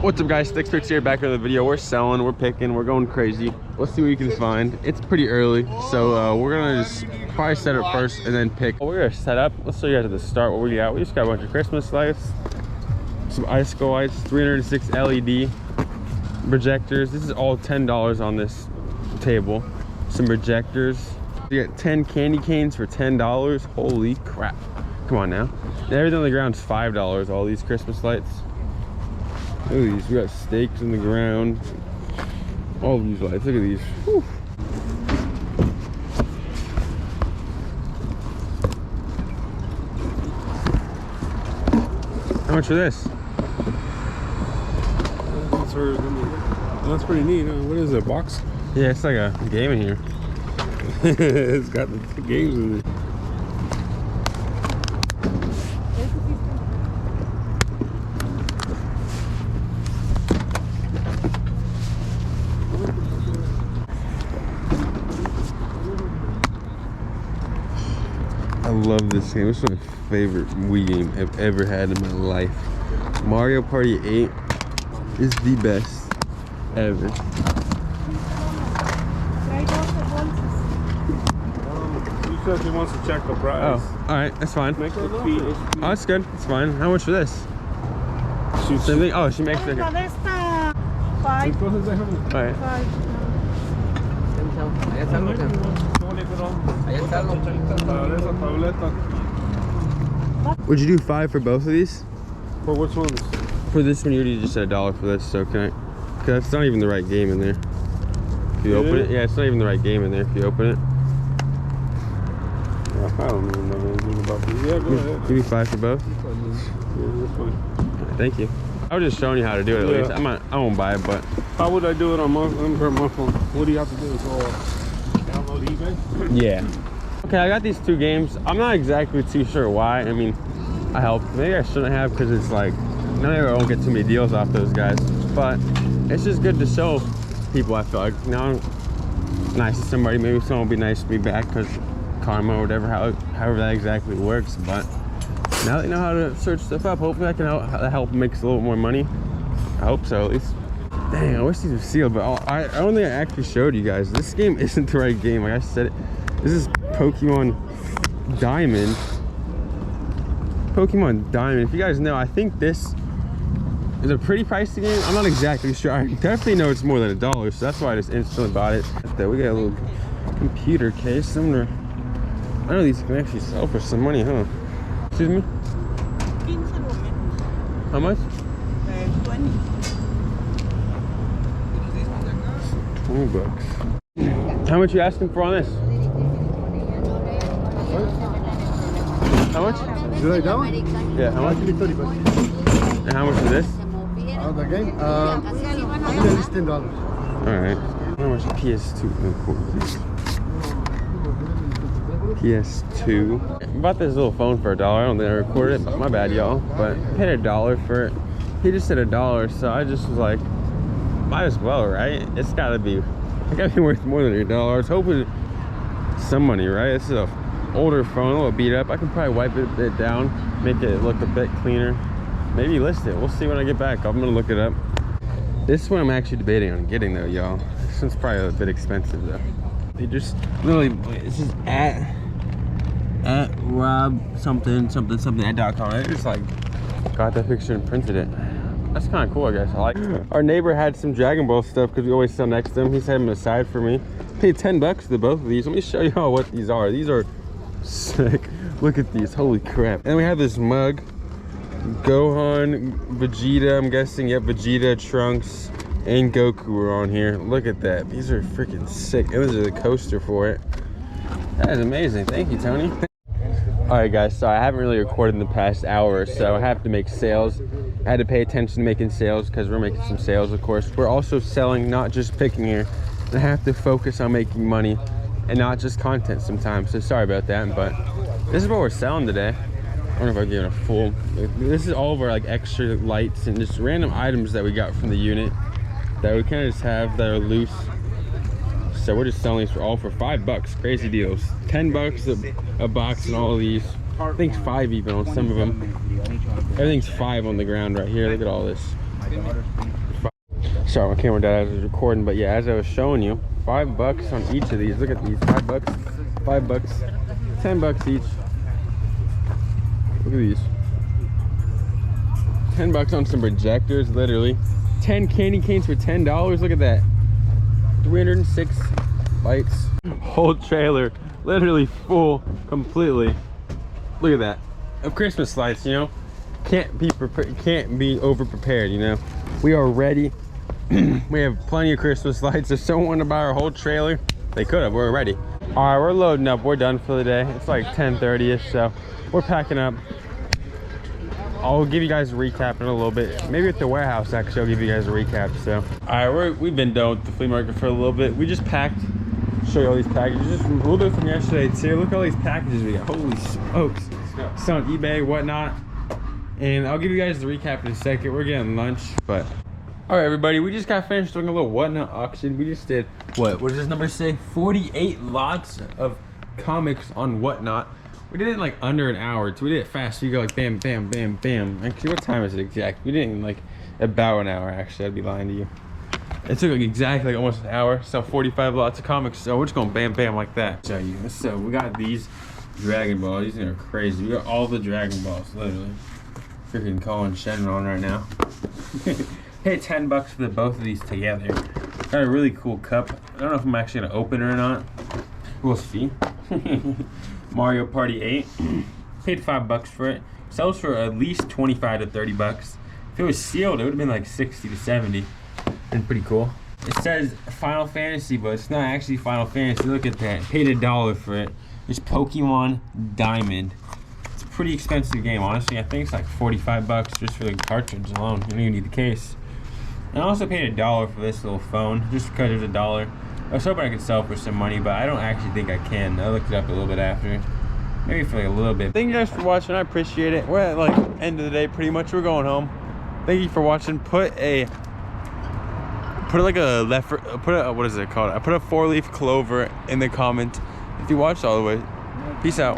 What's up guys, Stixx Picks here, back with the video. We're selling, we're picking, we're going crazy. Let's see what we can find. It's pretty early, so we're gonna just probably set up first and then pick. We're gonna set up, let's show you guys at the start what we got. We just got a bunch of Christmas lights, some icicle lights, 306 LED projectors. This is all $10 on this table. Some projectors. We got 10 candy canes for $10. Holy crap. Come on now. And everything on the ground's $5, all these Christmas lights. Look at these, we got stakes in the ground. All of these lights, look at these. Whew. How much for this? That's pretty neat. What is it, a box? Yeah, it's like a game in here. It's got the games in it. I love this game. This is my favorite Wii game I've ever had in my life. Mario Party 8 is the best ever. You said he wants to check the price. Oh, alright, that's fine. Oh, that's good. It's fine. How much for this? Same thing? Oh, she makes it here. Five. Alright. Would you do 5 for both of these? For which ones? For this one, you already just said $1 for this, so can I? Because it's not even the right game in there. If you open it, yeah, it's not even the right game in there if you open it. I don't even know anything about these. Yeah, go ahead. Give me 5 for both. Yeah, that's fine. Right, thank you. I was just showing you how to do it at least. I won't buy it, but. How would I do it on my phone? What do you have to do? Download eBay? Yeah. Okay, I got these 2 games. I'm not exactly too sure why. I mean, I helped. Maybe I shouldn't have because it's like, maybe I won't get too many deals off those guys. But it's just good to show people, I feel like. You know, nice to somebody. Maybe someone will be nice to me back because karma or whatever, however that exactly works. But now they know how to search stuff up. Hopefully I can help makes a little more money. I hope so, at least. Dang, I wish these were sealed, but I don't think I actually showed you guys. This game isn't the right game. Like I said, this is Pokemon Diamond. Pokemon Diamond. If you guys know, I think this is a pretty pricey game. I'm not exactly sure. I definitely know it's more than $1, so that's why I just instantly bought it. We got a little computer case. I know these can actually sell for some money, huh? Excuse me? How much? 20. 20 bucks. How much you asking for on this? How much? You like that one? Yeah, how much? 30 bucks. And how much is this? The game? It's $10. Alright. How much PS2? PS2. I bought this little phone for $1. I don't think I recorded it, but my bad, y'all. But I paid $1 for it. He just said $1, so I just was like, might as well, right? It's gotta be worth more than $1. I was hoping some money, right? This is a older phone, a little beat up. I can probably wipe it a bit down, make it look a bit cleaner. Maybe list it. We'll see when I get back. I'm gonna look it up. This one I'm actually debating on getting though, y'all. This one's probably a bit expensive though. They just literally, this is at Rob something at .com. They just like got that picture and printed it. That's kind of cool, I guess. I like it. Our neighbor had some Dragon Ball stuff because we always sell next to him. He set them aside for me. Paid 10 bucks for both of these. Let me show y'all what these are. These are sick. Look at these. Holy crap. And we have this mug. Gohan, Vegeta, I'm guessing. Yep, Vegeta, Trunks, and Goku are on here. Look at that. These are freaking sick. And this is a coaster for it. That is amazing. Thank you, Tony. Alright guys, so I haven't really recorded in the past hour or so. I have to make sales. I had to pay attention to making sales because we're making some sales, of course. We're also selling, not just picking here. And I have to focus on making money and not just content sometimes. So sorry about that, but this is what we're selling today. I don't know if I'll give it a full. This is all of our like extra lights and just random items that we got from the unit that we kind of just have that are loose. So we're just selling these for all for $5. Crazy deals. 10 bucks a box and all of these. I think 5 even on some of them. Everything's 5 on the ground right here. Look at all this. Sorry, my camera died as I was recording, but yeah, as I was showing you, $5 on each of these. Look at these, $5, $5, $10 each. Look at these. $10 on some projectors, literally. 10 candy canes for $10. Look at that. 306 lights. Whole trailer, literally full, completely. Look at that. Of Christmas lights, you know. Can't be over prepared, you know. We are ready. We have plenty of Christmas lights. If someone wanted to buy our whole trailer, they could have. We're ready. All right, we're loading up. We're done for the day. It's like 10:30ish, so we're packing up. I'll give you guys a recap in a little bit. Maybe at the warehouse, actually, I'll give you guys a recap. So, all right, we've been done with the flea market for a little bit. We just packed. Show you all these packages. Just a little bit from yesterday too. Look at all these packages we got. Holy smokes! It's on eBay, whatnot. And I'll give you guys the recap in a second. We're getting lunch, but. All right, everybody, we just got finished doing a little whatnot auction. We just did, what does this number say? 48 lots of comics on whatnot. We did it in like under an hour, so we did it fast. So you go like bam, bam, bam, bam. Actually, what time is it exact? We didn't like about an hour, actually. I'd be lying to you. It took like exactly like almost an hour. So 45 lots of comics. So we're just going bam, bam like that. Show you. So we got these Dragon Balls. These are crazy. We got all the Dragon Balls, literally. Freaking Colin Shenron right now. Paid $10 for both of these together. Got a really cool cup. I don't know if I'm actually gonna open it or not. We'll see. Mario Party 8. Paid $5 for it. Sells for at least 25 to 30 bucks. If it was sealed, it would have been like 60 to 70. And pretty cool. It says Final Fantasy, but it's not actually Final Fantasy. Look at that. Paid $1 for it. It's Pokemon Diamond. It's a pretty expensive game, honestly. I think it's like 45 bucks just for the cartridge alone. You don't even need the case. And I also paid $1 for this little phone, just because there's $1. I was hoping I could sell for some money, but I don't actually think I can. I looked it up a little bit after. Maybe for like a little bit. Thank you guys for watching. I appreciate it. We're at like end of the day pretty much. We're going home. Thank you for watching. Put like a what is it called? I put a 4-leaf clover in the comment if you watched all the way. Peace out.